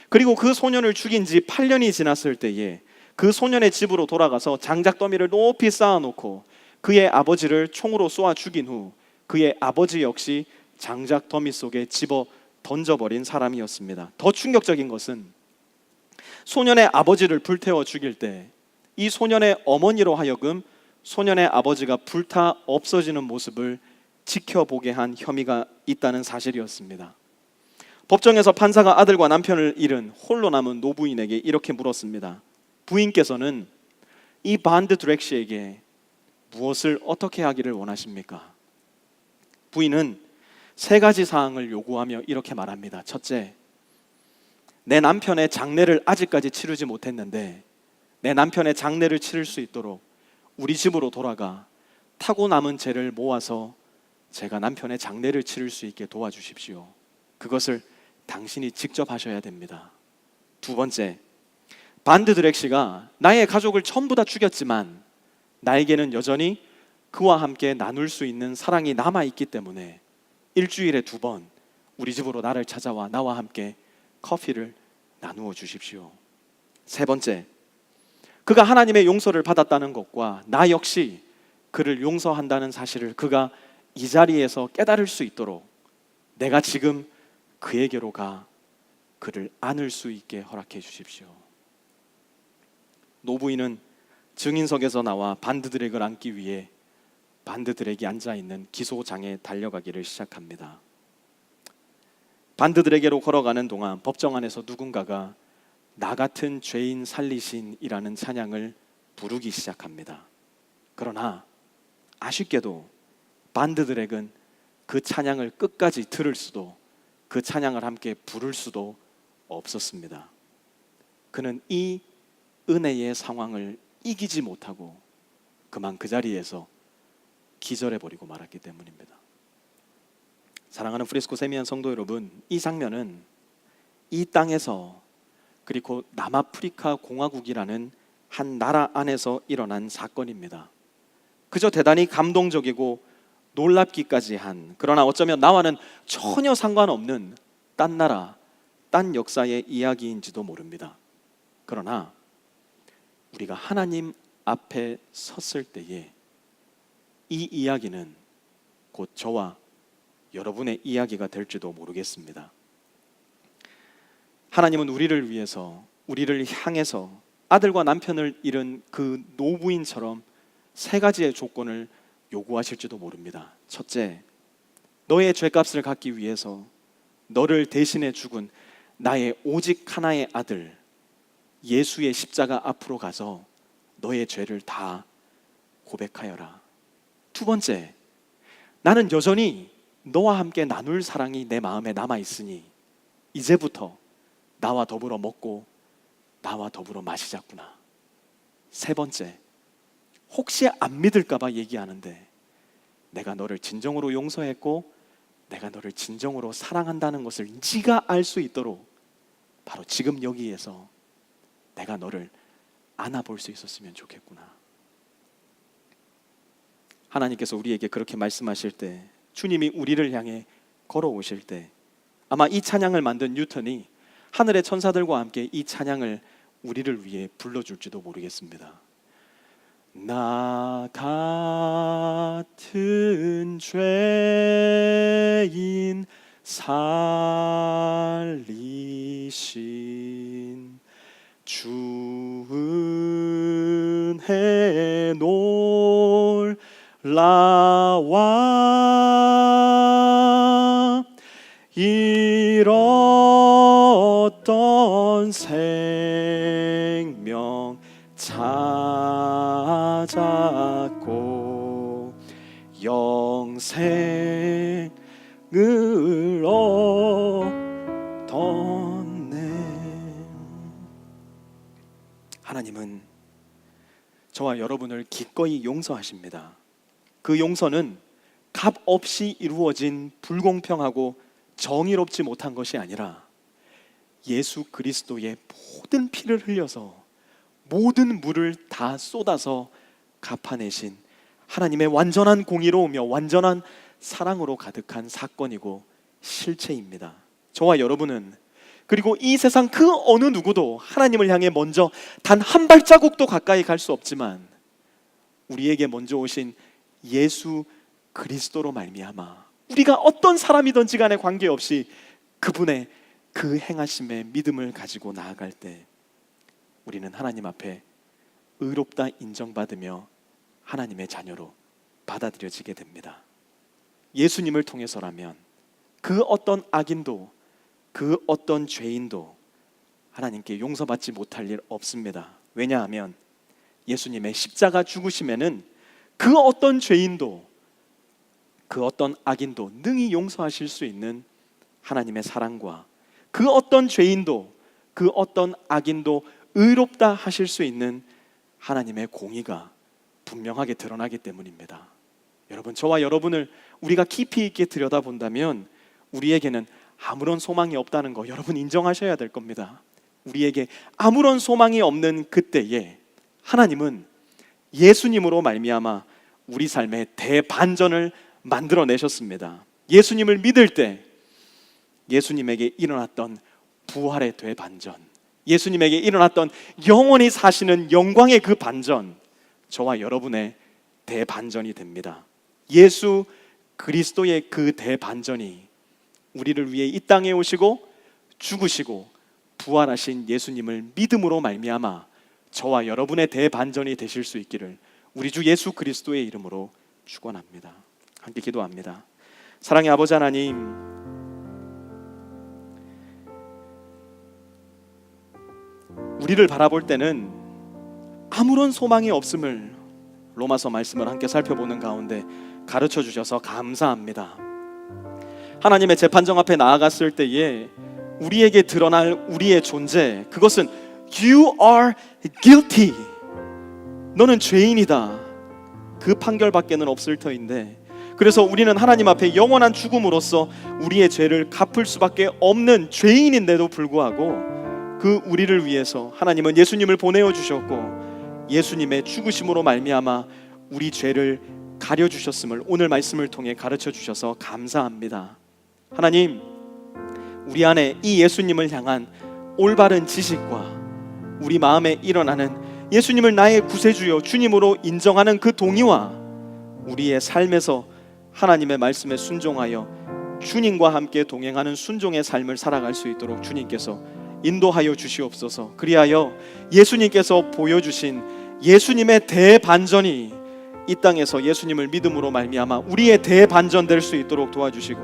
그리고 그 소년을 죽인 지 8년이 지났을 때에 그 소년의 집으로 돌아가서 장작더미를 높이 쌓아놓고 그의 아버지를 총으로 쏘아 죽인 후 그의 아버지 역시 장작더미 속에 집어 던져버린 사람이었습니다. 더 충격적인 것은 소년의 아버지를 불태워 죽일 때 이 소년의 어머니로 하여금 소년의 아버지가 불타 없어지는 모습을 지켜보게 한 혐의가 있다는 사실이었습니다. 법정에서 판사가 아들과 남편을 잃은 홀로 남은 노부인에게 이렇게 물었습니다. 부인께서는 이 반드 드렉 씨에게 무엇을 어떻게 하기를 원하십니까? 부인은 세 가지 사항을 요구하며 이렇게 말합니다. 첫째, 내 남편의 장례를 아직까지 치르지 못했는데 내 남편의 장례를 치를 수 있도록 우리 집으로 돌아가 타고 남은 재를 모아서 제가 남편의 장례를 치를 수 있게 도와주십시오. 그것을 당신이 직접 하셔야 됩니다. 두 번째, 반드 드렉 씨가 나의 가족을 전부 다 죽였지만 나에게는 여전히 그와 함께 나눌 수 있는 사랑이 남아있기 때문에 일주일에 2번 우리 집으로 나를 찾아와 나와 함께 커피를 나누어 주십시오. 세 번째, 그가 하나님의 용서를 받았다는 것과 나 역시 그를 용서한다는 사실을 그가 이 자리에서 깨달을 수 있도록 내가 지금 그에게로 가 그를 안을 수 있게 허락해 주십시오. 노부인은 증인석에서 나와 반드 드렉을 안기 위해 반드 드렉이 앉아있는 기소장에 달려가기를 시작합니다. 반드 드렉에로 걸어가는 동안 법정 안에서 누군가가 나 같은 죄인 살리신이라는 찬양을 부르기 시작합니다. 그러나 아쉽게도 반드 드렉은 그 찬양을 끝까지 들을 수도 그 찬양을 함께 부를 수도 없었습니다. 그는 이 은혜의 상황을 이기지 못하고 그만 그 자리에서 기절해버리고 말았기 때문입니다. 사랑하는 프리스코 세미안 성도 여러분, 이 장면은 이 땅에서 그리고 남아프리카 공화국이라는 한 나라 안에서 일어난 사건입니다. 그저 대단히 감동적이고 놀랍기까지 한, 그러나 어쩌면 나와는 전혀 상관없는 딴 나라, 딴 역사의 이야기인지도 모릅니다. 그러나 우리가 하나님 앞에 섰을 때에 이 이야기는 곧 저와 여러분의 이야기가 될지도 모르겠습니다. 하나님은 우리를 위해서, 우리를 향해서 아들과 남편을 잃은 그 노부인처럼 3가지의 조건을 요구하실지도 모릅니다. 첫째, 너의 죄값을 갚기 위해서 너를 대신해 죽은 나의 오직 하나의 아들 예수의 십자가 앞으로 가서 너의 죄를 다 고백하여라. 두 번째, 나는 여전히 너와 함께 나눌 사랑이 내 마음에 남아있으니 이제부터 나와 더불어 먹고 나와 더불어 마시자꾸나. 세 번째, 혹시 안 믿을까봐 얘기하는데 내가 너를 진정으로 용서했고 내가 너를 진정으로 사랑한다는 것을 네가 알 수 있도록 바로 지금 여기에서 내가 너를 안아볼 수 있었으면 좋겠구나. 하나님께서 우리에게 그렇게 말씀하실 때, 주님이 우리를 향해 걸어오실 때 아마 이 찬양을 만든 뉴턴이 하늘의 천사들과 함께 이 찬양을 우리를 위해 불러줄지도 모르겠습니다. 나 같은 죄인 살리신 주 은혜 놀라와 잃었던 생명 찾았고 영생을 얻었네. 하나님은 저와 여러분을 기꺼이 용서하십니다. 그 용서는 값 없이 이루어진 불공평하고 정의롭지 못한 것이 아니라 예수 그리스도의 모든 피를 흘려서 모든 물을 다 쏟아서 갚아내신 하나님의 완전한 공의로우며 완전한 사랑으로 가득한 사건이고 실체입니다. 저와 여러분은 그리고 이 세상 그 어느 누구도 하나님을 향해 먼저 단 한 발자국도 가까이 갈 수 없지만 우리에게 먼저 오신 예수 그리스도로 말미암아 우리가 어떤 사람이든지 간에 관계없이 그분의 그 행하심에 믿음을 가지고 나아갈 때 우리는 하나님 앞에 의롭다 인정받으며 하나님의 자녀로 받아들여지게 됩니다. 예수님을 통해서라면 그 어떤 악인도 그 어떤 죄인도 하나님께 용서받지 못할 일 없습니다. 왜냐하면 예수님의 십자가 죽으심에는 그 어떤 죄인도 그 어떤 악인도 능히 용서하실 수 있는 하나님의 사랑과 그 어떤 죄인도 그 어떤 악인도 의롭다 하실 수 있는 하나님의 공의가 분명하게 드러나기 때문입니다. 여러분, 저와 여러분을 우리가 깊이 있게 들여다본다면 우리에게는 아무런 소망이 없다는 거 여러분 인정하셔야 될 겁니다. 우리에게 아무런 소망이 없는 그때에 하나님은 예수님으로 말미암아 우리 삶의 대반전을 만들어내셨습니다. 예수님을 믿을 때 예수님에게 일어났던 부활의 대반전, 예수님에게 일어났던 영원히 사시는 영광의 그 반전, 저와 여러분의 대반전이 됩니다. 예수 그리스도의 그 대반전이 우리를 위해 이 땅에 오시고 죽으시고 부활하신 예수님을 믿음으로 말미암아 저와 여러분의 대반전이 되실 수 있기를 우리 주 예수 그리스도의 이름으로 축원합니다. 함께 기도합니다. 사랑의 아버지 하나님, 우리를 바라볼 때는 아무런 소망이 없음을 로마서 말씀을 함께 살펴보는 가운데 가르쳐 주셔서 감사합니다. 하나님의 재판정 앞에 나아갔을 때에 우리에게 드러날 우리의 존재, 그것은 You are guilty, 너는 죄인이다, 그 판결밖에는 없을 터인데, 그래서 우리는 하나님 앞에 영원한 죽음으로써 우리의 죄를 갚을 수밖에 없는 죄인인데도 불구하고 그 우리를 위해서 하나님은 예수님을 보내어 주셨고 예수님의 죽으심으로 말미암아 우리 죄를 가려주셨음을 오늘 말씀을 통해 가르쳐 주셔서 감사합니다. 하나님, 우리 안에 이 예수님을 향한 올바른 지식과 우리 마음에 일어나는 예수님을 나의 구세주여 주님으로 인정하는 그 동의와 우리의 삶에서 하나님의 말씀에 순종하여 주님과 함께 동행하는 순종의 삶을 살아갈 수 있도록 주님께서 인도하여 주시옵소서. 그리하여 예수님께서 보여주신 예수님의 대반전이 이 땅에서 예수님을 믿음으로 말미암아 우리의 대반전 될 수 있도록 도와주시고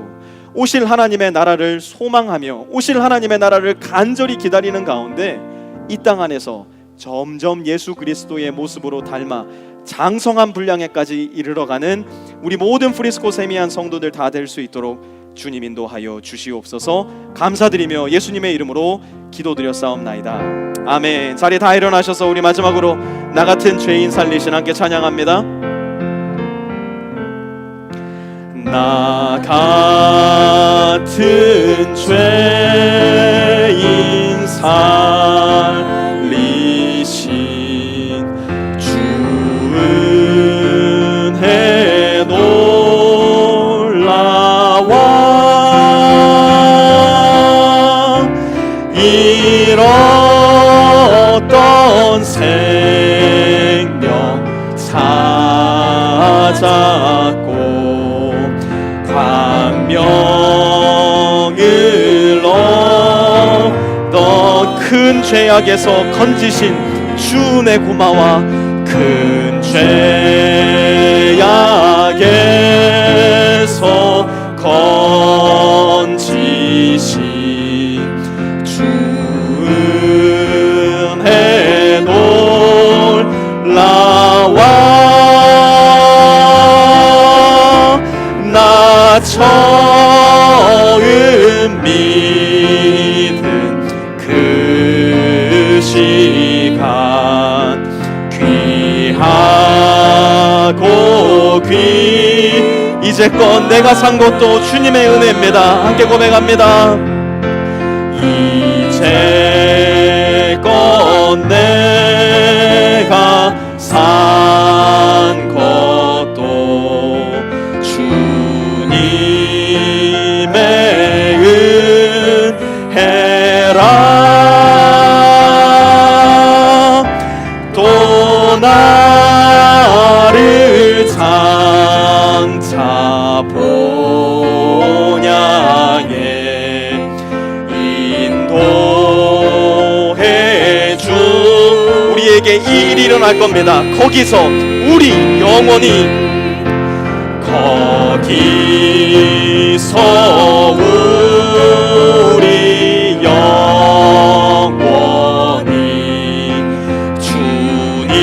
오실 하나님의 나라를 소망하며 오실 하나님의 나라를 간절히 기다리는 가운데 이 땅 안에서 점점 예수 그리스도의 모습으로 닮아 장성한 분량에까지 이르러가는 우리 모든 프리스코 세미한 성도들 다 될 수 있도록 주님 인도하여 주시옵소서. 감사드리며 예수님의 이름으로 기도드렸사옵나이다. 아멘. 자리 다 일어나셔서 우리 마지막으로 나 같은 죄인 살리신 함께 찬양합니다. 나 같은 죄인 살리신 주 은혜 놀라와 잃었던 생명 찾았고 광명을 얻던 큰 죄악에서 건지신 주 은혜 고마워. 큰 죄악에서 건지신 주 은혜 놀라와 나 처음 믿은 그 시간 귀하고 이제껏 내가 산 것도 주님의 은혜입니다. 함께 고백합니다. 이제껏 내가 산 것도 주님의 은혜라. 우리에게 이 일이 일어날 겁니다. 거기서 우리 영원히, 거기서 우리 영원히 주님의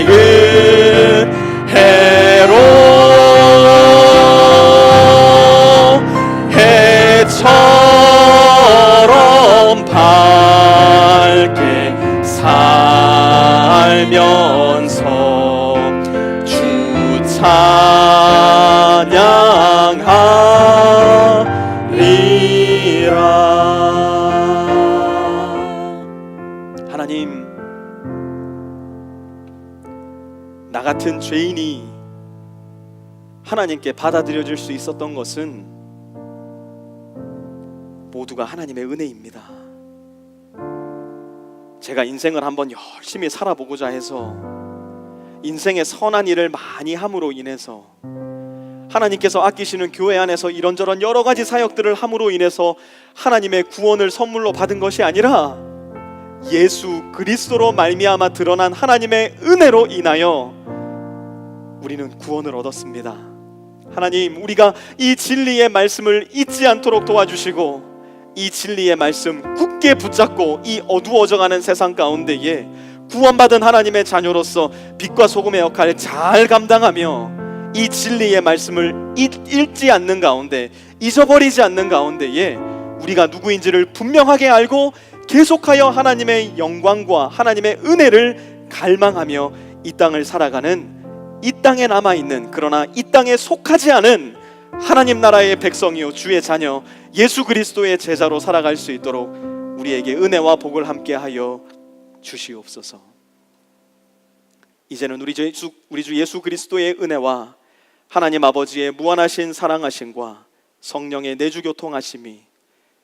은혜로 해처럼 밝게 살면서 주 찬양하리라. 하나님, 나 같은 죄인이 하나님께 받아들여질 수 있었던 것은 모두가 하나님의 은혜입니다. 제가 인생을 한번 열심히 살아보고자 해서 인생의 선한 일을 많이 함으로 인해서 하나님께서 아끼시는 교회 안에서 이런저런 여러 가지 사역들을 함으로 인해서 하나님의 구원을 선물로 받은 것이 아니라 예수 그리스도로 말미암아 드러난 하나님의 은혜로 인하여 우리는 구원을 얻었습니다. 하나님, 우리가 이 진리의 말씀을 잊지 않도록 도와주시고 이 진리의 말씀 굳게 붙잡고 이 어두워져가는 세상 가운데에 구원받은 하나님의 자녀로서 빛과 소금의 역할을 잘 감당하며 이 진리의 말씀을 잊지 않는 가운데, 잊어버리지 않는 가운데에 우리가 누구인지를 분명하게 알고 계속하여 하나님의 영광과 하나님의 은혜를 갈망하며 이 땅을 살아가는, 이 땅에 남아있는, 그러나 이 땅에 속하지 않은 하나님 나라의 백성이요 주의 자녀 예수 그리스도의 제자로 살아갈 수 있도록 우리에게 은혜와 복을 함께하여 주시옵소서. 이제는 우리 주 예수 그리스도의 은혜와 하나님 아버지의 무한하신 사랑하심과 성령의 내주교통하심이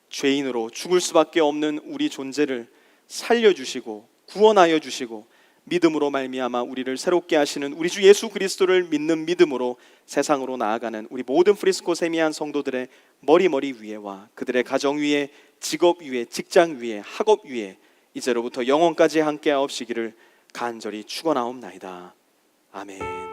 죄인으로 죽을 수밖에 없는 우리 존재를 살려주시고 구원하여 주시고 믿음으로 말미암아 우리를 새롭게 하시는 우리 주 예수 그리스도를 믿는 믿음으로 세상으로 나아가는 우리 모든 프리스코 세미한 성도들의 머리 위에와 그들의 가정 위에, 직업 위에, 직장 위에, 학업 위에 이제로부터 영원까지 함께하옵시기를 간절히 축원하옵나이다. 아멘.